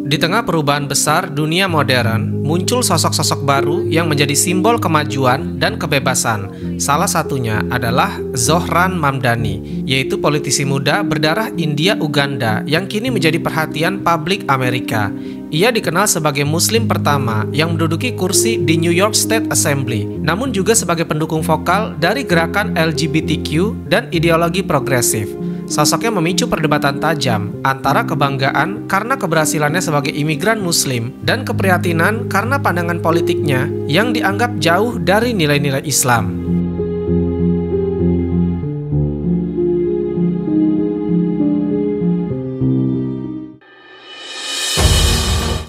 Di tengah perubahan besar dunia modern, muncul sosok-sosok baru yang menjadi simbol kemajuan dan kebebasan. Salah satunya adalah Zohran Mamdani, yaitu politisi muda berdarah India-Uganda yang kini menjadi perhatian publik Amerika. Ia dikenal sebagai Muslim pertama yang menduduki kursi di New York State Assembly, namun juga sebagai pendukung vokal dari gerakan LGBTQ dan ideologi progresif. Sosoknya memicu perdebatan tajam antara kebanggaan karena keberhasilannya sebagai imigran Muslim dan keprihatinan karena pandangan politiknya yang dianggap jauh dari nilai-nilai Islam.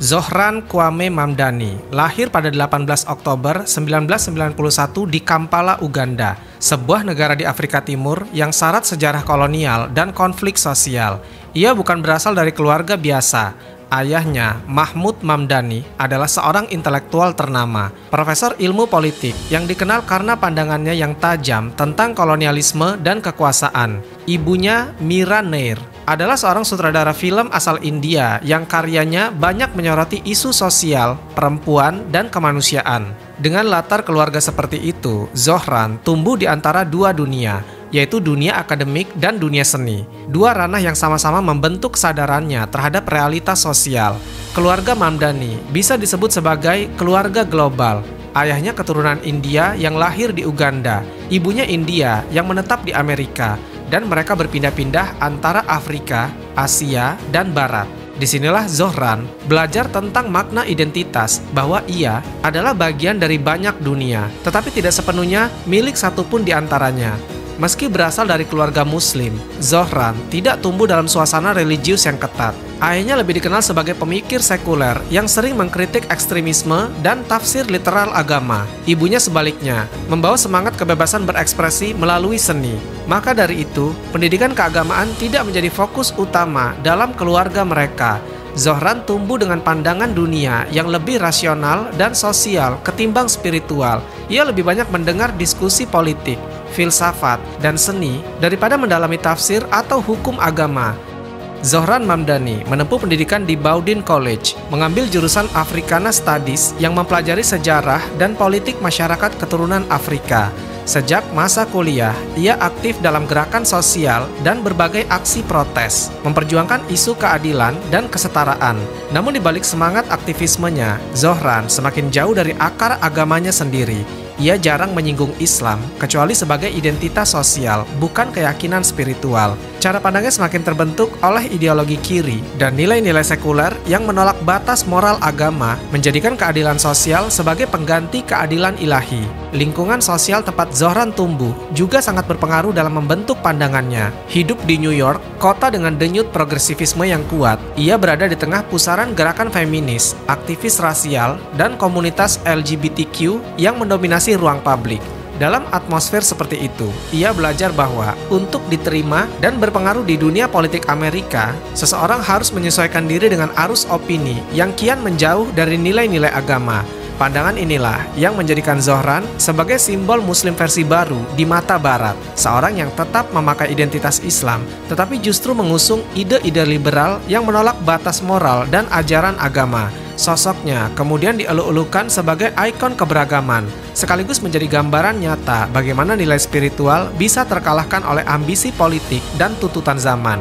Zohran Kwame Mamdani lahir pada 18 Oktober 1991 di Kampala, Uganda, sebuah negara di Afrika Timur yang syarat sejarah kolonial dan konflik sosial. Ia bukan berasal dari keluarga biasa. Ayahnya, Mahmud Mamdani, adalah seorang intelektual ternama, profesor ilmu politik yang dikenal karena pandangannya yang tajam tentang kolonialisme dan kekuasaan. Ibunya, Mira Nair, adalah seorang sutradara film asal India yang karyanya banyak menyoroti isu sosial, perempuan, dan kemanusiaan. Dengan latar keluarga seperti itu, Zohran tumbuh di antara dua dunia, yaitu dunia akademik dan dunia seni. Dua ranah yang sama-sama membentuk kesadarannya terhadap realitas sosial. Keluarga Mamdani bisa disebut sebagai keluarga global. Ayahnya keturunan India yang lahir di Uganda, ibunya India yang menetap di Amerika, dan mereka berpindah-pindah antara Afrika, Asia, dan Barat. Disinilah Zohran belajar tentang makna identitas, bahwa ia adalah bagian dari banyak dunia, tetapi tidak sepenuhnya milik satupun di antaranya. Meski berasal dari keluarga Muslim, Zohran tidak tumbuh dalam suasana religius yang ketat. Ayahnya lebih dikenal sebagai pemikir sekuler yang sering mengkritik ekstremisme dan tafsir literal agama. Ibunya sebaliknya, membawa semangat kebebasan berekspresi melalui seni. Maka dari itu, pendidikan keagamaan tidak menjadi fokus utama dalam keluarga mereka. Zohran tumbuh dengan pandangan dunia yang lebih rasional dan sosial ketimbang spiritual. Ia lebih banyak mendengar diskusi politik, filsafat, dan seni daripada mendalami tafsir atau hukum agama. Zohran Mamdani menempuh pendidikan di Bowdoin College, mengambil jurusan Africana Studies yang mempelajari sejarah dan politik masyarakat keturunan Afrika. Sejak masa kuliah, ia aktif dalam gerakan sosial dan berbagai aksi protes, memperjuangkan isu keadilan dan kesetaraan. Namun di balik semangat aktivismenya, Zohran semakin jauh dari akar agamanya sendiri. Ia jarang menyinggung Islam, kecuali sebagai identitas sosial, bukan keyakinan spiritual. Cara pandangnya semakin terbentuk oleh ideologi kiri dan nilai-nilai sekuler yang menolak batas moral agama, menjadikan keadilan sosial sebagai pengganti keadilan ilahi. Lingkungan sosial tempat Zohran tumbuh juga sangat berpengaruh dalam membentuk pandangannya. Hidup di New York, kota dengan denyut progresivisme yang kuat, ia berada di tengah pusaran gerakan feminis, aktivis rasial, dan komunitas LGBTQ yang mendominasi ruang publik. Dalam atmosfer seperti itu, ia belajar bahwa untuk diterima dan berpengaruh di dunia politik Amerika, seseorang harus menyesuaikan diri dengan arus opini yang kian menjauh dari nilai-nilai agama. Pandangan inilah yang menjadikan Zohran sebagai simbol Muslim versi baru di mata Barat, seorang yang tetap memakai identitas Islam, tetapi justru mengusung ide-ide liberal yang menolak batas moral dan ajaran agama. Sosoknya kemudian dieluk-elukan sebagai ikon keberagaman, sekaligus menjadi gambaran nyata bagaimana nilai spiritual bisa terkalahkan oleh ambisi politik dan tuntutan zaman.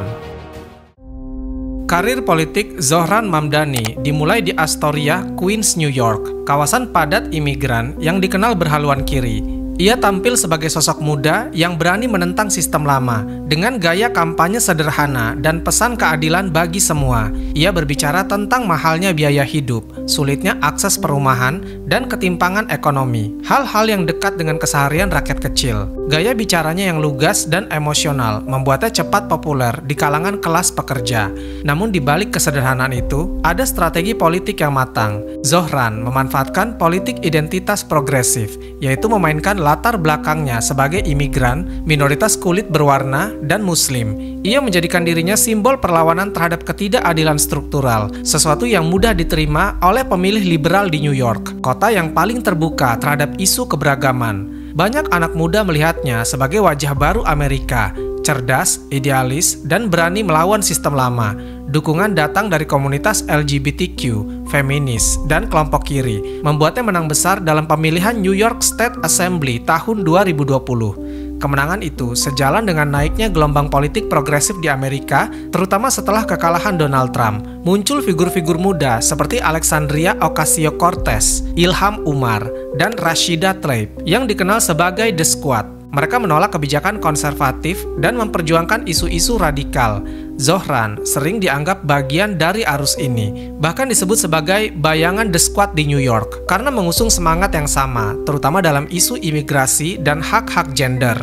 Karir politik Zohran Mamdani dimulai di Astoria, Queens, New York, kawasan padat imigran yang dikenal berhaluan kiri. Ia tampil sebagai sosok muda yang berani menentang sistem lama dengan gaya kampanye sederhana dan pesan keadilan bagi semua. Ia berbicara tentang mahalnya biaya hidup, sulitnya akses perumahan, dan ketimpangan ekonomi. Hal-hal yang dekat dengan keseharian rakyat kecil. Gaya bicaranya yang lugas dan emosional membuatnya cepat populer di kalangan kelas pekerja. Namun di balik kesederhanaan itu, ada strategi politik yang matang. Zohran memanfaatkan politik identitas progresif, yaitu memainkan latar belakangnya sebagai imigran, minoritas kulit berwarna, dan Muslim. Ia menjadikan dirinya simbol perlawanan terhadap ketidakadilan struktural, sesuatu yang mudah diterima oleh pemilih liberal di New York, kota yang paling terbuka terhadap isu keberagaman. Banyak anak muda melihatnya sebagai wajah baru Amerika, cerdas, idealis, dan berani melawan sistem lama. Dukungan datang dari komunitas LGBTQ, feminis, dan kelompok kiri, membuatnya menang besar dalam pemilihan New York State Assembly tahun 2020. Kemenangan itu sejalan dengan naiknya gelombang politik progresif di Amerika, terutama setelah kekalahan Donald Trump. Muncul figur-figur muda seperti Alexandria Ocasio-Cortez, Ilhan Omar, dan Rashida Tlaib yang dikenal sebagai The Squad. Mereka menolak kebijakan konservatif dan memperjuangkan isu-isu radikal. Zohran sering dianggap bagian dari arus ini, bahkan disebut sebagai bayangan The Squad di New York karena mengusung semangat yang sama, terutama dalam isu imigrasi dan hak-hak gender.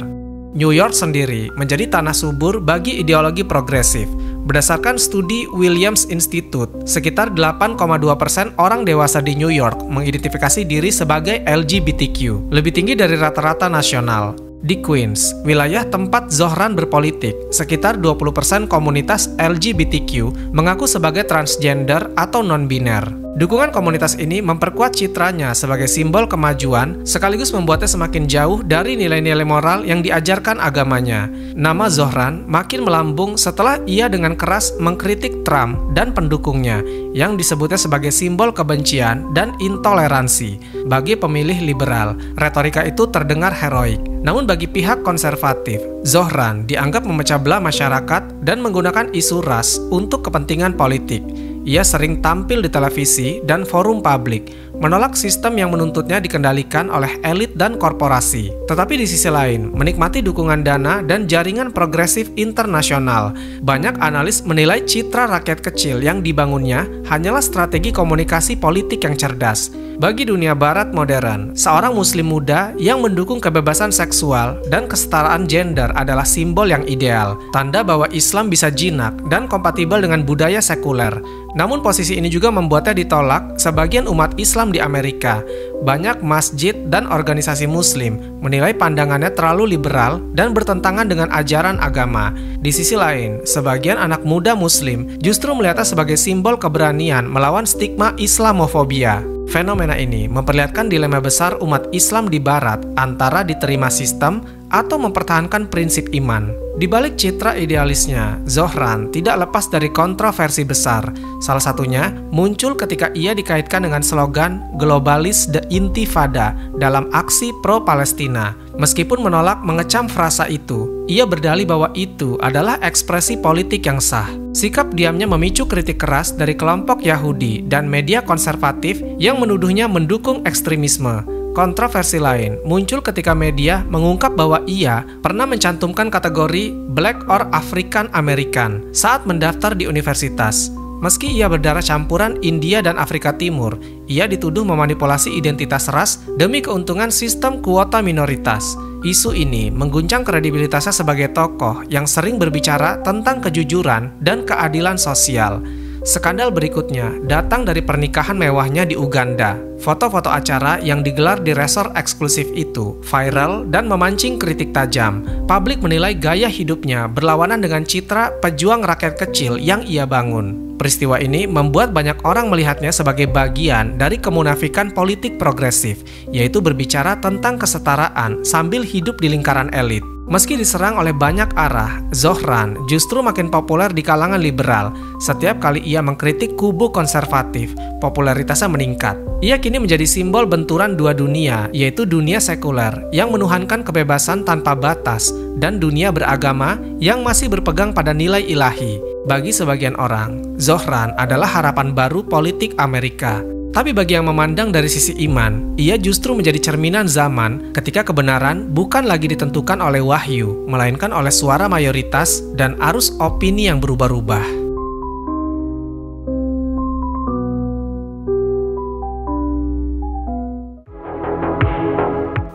New York sendiri menjadi tanah subur bagi ideologi progresif. Berdasarkan studi Williams Institute, sekitar 8,2% orang dewasa di New York mengidentifikasi diri sebagai LGBTQ, lebih tinggi dari rata-rata nasional. Di Queens, wilayah tempat Zohran berpolitik, sekitar 20% komunitas LGBTQ mengaku sebagai transgender atau non-biner. Dukungan komunitas ini memperkuat citranya sebagai simbol kemajuan, sekaligus membuatnya semakin jauh dari nilai-nilai moral yang diajarkan agamanya. Nama Zohran makin melambung setelah ia dengan keras mengkritik Trump dan pendukungnya, yang disebutnya sebagai simbol kebencian dan intoleransi. Bagi pemilih liberal, retorika itu terdengar heroik. Namun bagi pihak konservatif, Zohran dianggap memecah belah masyarakat dan menggunakan isu ras untuk kepentingan politik. Ia sering tampil di televisi dan forum publik, menolak sistem yang menuntutnya dikendalikan oleh elit dan korporasi. Tetapi di sisi lain, menikmati dukungan dana dan jaringan progresif internasional. Banyak analis menilai citra rakyat kecil yang dibangunnya hanyalah strategi komunikasi politik yang cerdas. Bagi dunia barat modern, seorang muslim muda yang mendukung kebebasan seksual dan kesetaraan gender adalah simbol yang ideal, tanda bahwa Islam bisa jinak dan kompatibel dengan budaya sekuler. Namun posisi ini juga membuatnya ditolak sebagian umat Islam di Amerika. Banyak masjid dan organisasi muslim menilai pandangannya terlalu liberal dan bertentangan dengan ajaran agama. Di sisi lain, sebagian anak muda muslim justru melihatnya sebagai simbol keberanian melawan stigma Islamofobia. Fenomena ini memperlihatkan dilema besar umat Islam di Barat antara diterima sistem atau mempertahankan prinsip iman. Di balik citra idealisnya, Zohran tidak lepas dari kontroversi besar. Salah satunya muncul ketika ia dikaitkan dengan slogan globalis The Intifada dalam aksi pro-Palestina. Meskipun menolak mengecam frasa itu, ia berdalih bahwa itu adalah ekspresi politik yang sah. Sikap diamnya memicu kritik keras dari kelompok Yahudi dan media konservatif yang menuduhnya mendukung ekstremisme. Kontroversi lain muncul ketika media mengungkap bahwa ia pernah mencantumkan kategori Black or African American saat mendaftar di universitas. Meski ia berdarah campuran India dan Afrika Timur, ia dituduh memanipulasi identitas ras demi keuntungan sistem kuota minoritas. Isu ini mengguncang kredibilitasnya sebagai tokoh yang sering berbicara tentang kejujuran dan keadilan sosial. Skandal berikutnya datang dari pernikahan mewahnya di Uganda. Foto-foto acara yang digelar di resort eksklusif itu viral dan memancing kritik tajam. Publik menilai gaya hidupnya berlawanan dengan citra pejuang rakyat kecil yang ia bangun. Peristiwa ini membuat banyak orang melihatnya sebagai bagian dari kemunafikan politik progresif, yaitu berbicara tentang kesetaraan sambil hidup di lingkaran elit. Meski diserang oleh banyak arah, Zohran justru makin populer di kalangan liberal. Setiap kali ia mengkritik kubu konservatif, popularitasnya meningkat. Ia kini menjadi simbol benturan dua dunia, yaitu dunia sekuler yang menuhankan kebebasan tanpa batas dan dunia beragama yang masih berpegang pada nilai ilahi. Bagi sebagian orang, Zohran adalah harapan baru politik Amerika. Tapi bagi yang memandang dari sisi iman, ia justru menjadi cerminan zaman ketika kebenaran bukan lagi ditentukan oleh wahyu, melainkan oleh suara mayoritas dan arus opini yang berubah-ubah.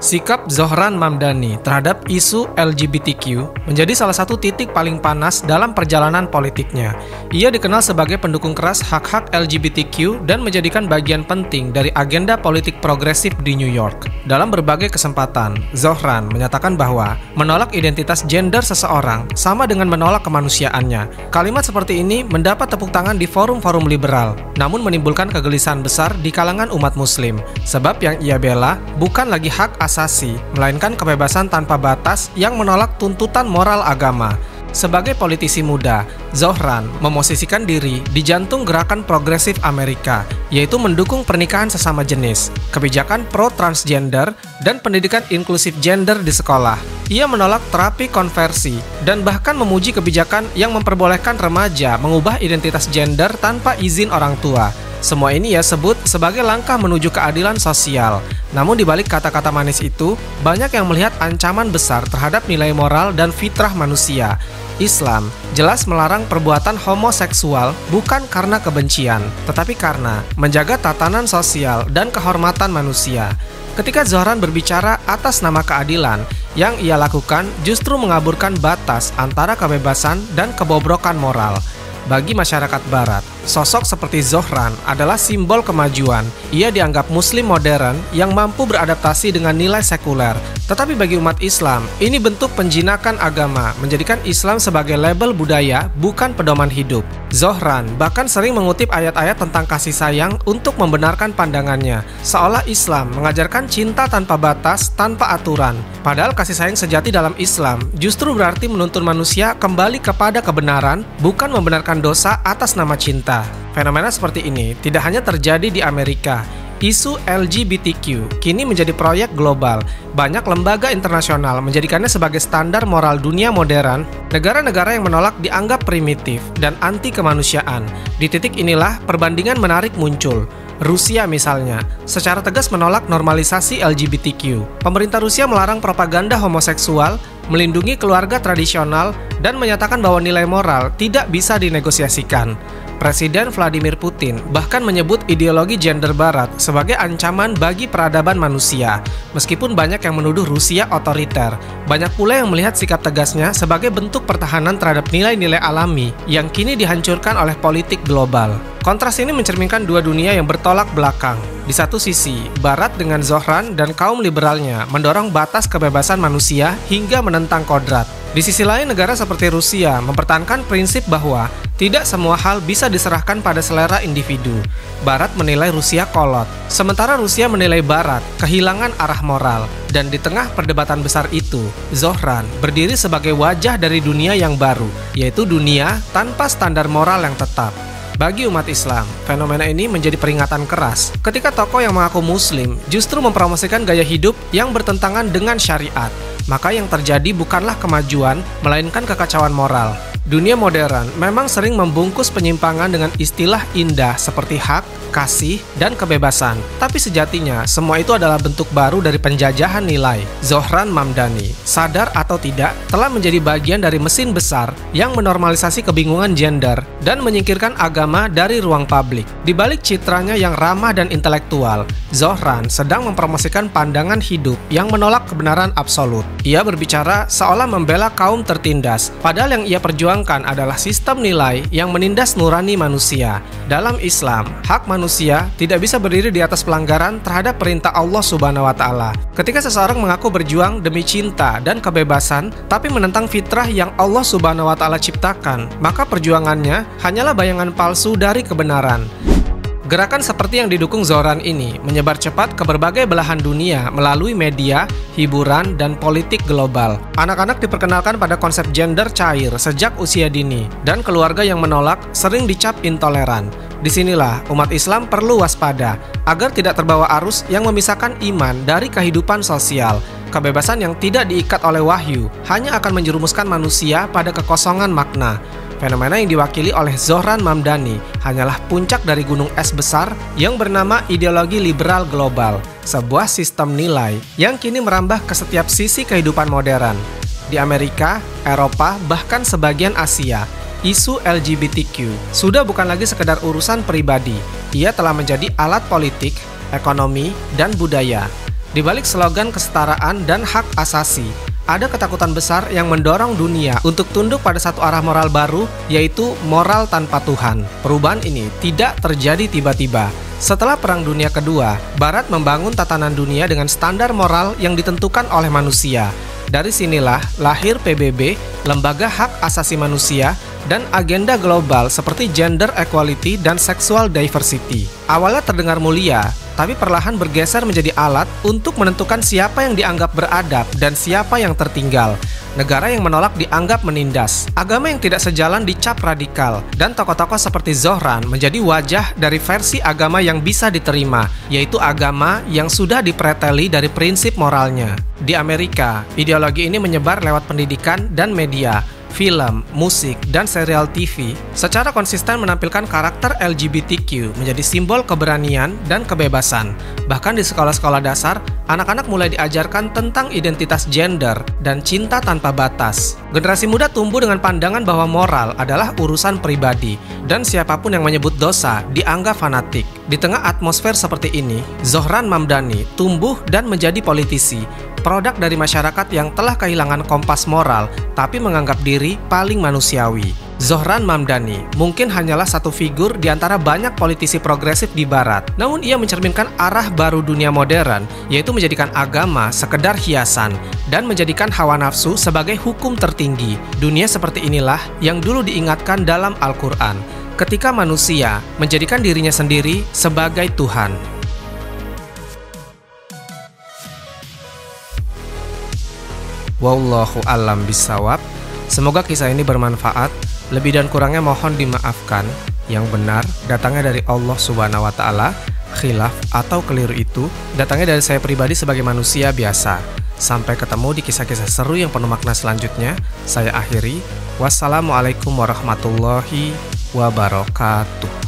Sikap Zohran Mamdani terhadap isu LGBTQ menjadi salah satu titik paling panas dalam perjalanan politiknya. Ia dikenal sebagai pendukung keras hak-hak LGBTQ dan menjadikan bagian penting dari agenda politik progresif di New York. Dalam berbagai kesempatan, Zohran menyatakan bahwa menolak identitas gender seseorang sama dengan menolak kemanusiaannya. Kalimat seperti ini mendapat tepuk tangan di forum-forum liberal, namun menimbulkan kegelisahan besar di kalangan umat muslim. Sebab yang ia bela bukan lagi hak asasi, melainkan kebebasan tanpa batas yang menolak tuntutan moral agama. Sebagai politisi muda, Zohran memosisikan diri di jantung gerakan progresif Amerika, yaitu mendukung pernikahan sesama jenis, kebijakan pro-transgender, dan pendidikan inklusif gender di sekolah. Ia menolak terapi konversi dan bahkan memuji kebijakan yang memperbolehkan remaja mengubah identitas gender tanpa izin orang tua. Semua ini ia sebut sebagai langkah menuju keadilan sosial. Namun di balik kata-kata manis itu, banyak yang melihat ancaman besar terhadap nilai moral dan fitrah manusia. Islam jelas melarang perbuatan homoseksual bukan karena kebencian, tetapi karena menjaga tatanan sosial dan kehormatan manusia. Ketika Zohran berbicara atas nama keadilan, yang ia lakukan justru mengaburkan batas antara kebebasan dan kebobrokan moral. Bagi masyarakat Barat, sosok seperti Zohran adalah simbol kemajuan. Ia dianggap muslim modern yang mampu beradaptasi dengan nilai sekuler. Tetapi bagi umat Islam, ini bentuk penjinakan agama, menjadikan Islam sebagai label budaya, bukan pedoman hidup. Zohran bahkan sering mengutip ayat-ayat tentang kasih sayang untuk membenarkan pandangannya, seolah Islam mengajarkan cinta tanpa batas, tanpa aturan. Padahal kasih sayang sejati dalam Islam justru berarti menuntun manusia kembali kepada kebenaran, bukan membenarkan dosa atas nama cinta. Fenomena seperti ini tidak hanya terjadi di Amerika. Isu LGBTQ kini menjadi proyek global. Banyak lembaga internasional menjadikannya sebagai standar moral dunia modern. Negara-negara yang menolak dianggap primitif dan anti kemanusiaan. Di titik inilah perbandingan menarik muncul. Rusia misalnya, secara tegas menolak normalisasi LGBTQ. Pemerintah Rusia melarang propaganda homoseksual, melindungi keluarga tradisional, dan menyatakan bahwa nilai moral tidak bisa dinegosiasikan. Presiden Vladimir Putin bahkan menyebut ideologi gender barat sebagai ancaman bagi peradaban manusia. Meskipun banyak yang menuduh Rusia otoriter, banyak pula yang melihat sikap tegasnya sebagai bentuk pertahanan terhadap nilai-nilai alami yang kini dihancurkan oleh politik global. Kontras ini mencerminkan dua dunia yang bertolak belakang. Di satu sisi, Barat dengan Zohran dan kaum liberalnya mendorong batas kebebasan manusia hingga menentang kodrat. Di sisi lain, negara seperti Rusia mempertahankan prinsip bahwa tidak semua hal bisa diserahkan pada selera individu. Barat menilai Rusia kolot, sementara Rusia menilai Barat kehilangan arah moral. Dan di tengah perdebatan besar itu, Zohran berdiri sebagai wajah dari dunia yang baru, yaitu dunia tanpa standar moral yang tetap. Bagi umat Islam, fenomena ini menjadi peringatan keras ketika tokoh yang mengaku muslim justru mempromosikan gaya hidup yang bertentangan dengan syariat. Maka yang terjadi bukanlah kemajuan, melainkan kekacauan moral. Dunia modern memang sering membungkus penyimpangan dengan istilah indah seperti hak, kasih, dan kebebasan. Tapi sejatinya, semua itu adalah bentuk baru dari penjajahan nilai. Zohran Mamdani, sadar atau tidak, telah menjadi bagian dari mesin besar yang menormalisasi kebingungan gender dan menyingkirkan agama dari ruang publik. Di balik citranya yang ramah dan intelektual, Zohran sedang mempromosikan pandangan hidup yang menolak kebenaran absolut. Ia berbicara seolah membela kaum tertindas, padahal yang ia perjuangkan adalah sistem nilai yang menindas nurani manusia. Dalam Islam, hak manusia tidak bisa berdiri di atas pelanggaran terhadap perintah Allah Subhanahu wa Ta'ala. Ketika seseorang mengaku berjuang demi cinta dan kebebasan, tapi menentang fitrah yang Allah Subhanahu wa Ta'ala ciptakan, maka perjuangannya hanyalah bayangan palsu dari kebenaran. Gerakan seperti yang didukung Zohran ini menyebar cepat ke berbagai belahan dunia melalui media, hiburan, dan politik global. Anak-anak diperkenalkan pada konsep gender cair sejak usia dini, dan keluarga yang menolak sering dicap intoleran. Disinilah umat Islam perlu waspada agar tidak terbawa arus yang memisahkan iman dari kehidupan sosial. Kebebasan yang tidak diikat oleh wahyu hanya akan menjerumuskan manusia pada kekosongan makna. Fenomena yang diwakili oleh Zohran Mamdani hanyalah puncak dari gunung es besar yang bernama ideologi liberal global, sebuah sistem nilai yang kini merambah ke setiap sisi kehidupan modern. Di Amerika, Eropa, bahkan sebagian Asia, isu LGBTQ sudah bukan lagi sekedar urusan pribadi. Ia telah menjadi alat politik, ekonomi, dan budaya. Di balik slogan kesetaraan dan hak asasi, ada ketakutan besar yang mendorong dunia untuk tunduk pada satu arah moral baru, yaitu moral tanpa Tuhan. Perubahan ini tidak terjadi tiba-tiba. Setelah Perang Dunia Kedua, Barat membangun tatanan dunia dengan standar moral yang ditentukan oleh manusia. Dari sinilah lahir PBB, Lembaga Hak Asasi Manusia, dan agenda global seperti gender equality dan sexual diversity. Awalnya terdengar mulia, tapi perlahan bergeser menjadi alat untuk menentukan siapa yang dianggap beradab dan siapa yang tertinggal. Negara yang menolak dianggap menindas. Agama yang tidak sejalan dicap radikal. Dan tokoh-tokoh seperti Zohran menjadi wajah dari versi agama yang bisa diterima, yaitu agama yang sudah dipreteli dari prinsip moralnya. Di Amerika, ideologi ini menyebar lewat pendidikan dan media, film, musik, dan serial TV secara konsisten menampilkan karakter LGBTQ menjadi simbol keberanian dan kebebasan. Bahkan di sekolah-sekolah dasar, anak-anak mulai diajarkan tentang identitas gender dan cinta tanpa batas. Generasi muda tumbuh dengan pandangan bahwa moral adalah urusan pribadi, dan siapapun yang menyebut dosa dianggap fanatik. Di tengah atmosfer seperti ini, Zohran Mamdani tumbuh dan menjadi politisi, produk dari masyarakat yang telah kehilangan kompas moral tapi menganggap diri paling manusiawi. Zohran Mamdani mungkin hanyalah satu figur di antara banyak politisi progresif di barat, namun ia mencerminkan arah baru dunia modern, yaitu menjadikan agama sekedar hiasan dan menjadikan hawa nafsu sebagai hukum tertinggi. Dunia seperti inilah yang dulu diingatkan dalam Al-Quran, ketika manusia menjadikan dirinya sendiri sebagai Tuhan. Wallahu a'lam bishawab. Semoga kisah ini bermanfaat. Lebih dan kurangnya mohon dimaafkan. Yang benar datangnya dari Allah Subhanahu wa Ta'ala. Khilaf atau keliru itu datangnya dari saya pribadi sebagai manusia biasa. Sampai ketemu di kisah-kisah seru yang penuh makna selanjutnya. Saya akhiri. Wassalamualaikum warahmatullahi wabarakatuh.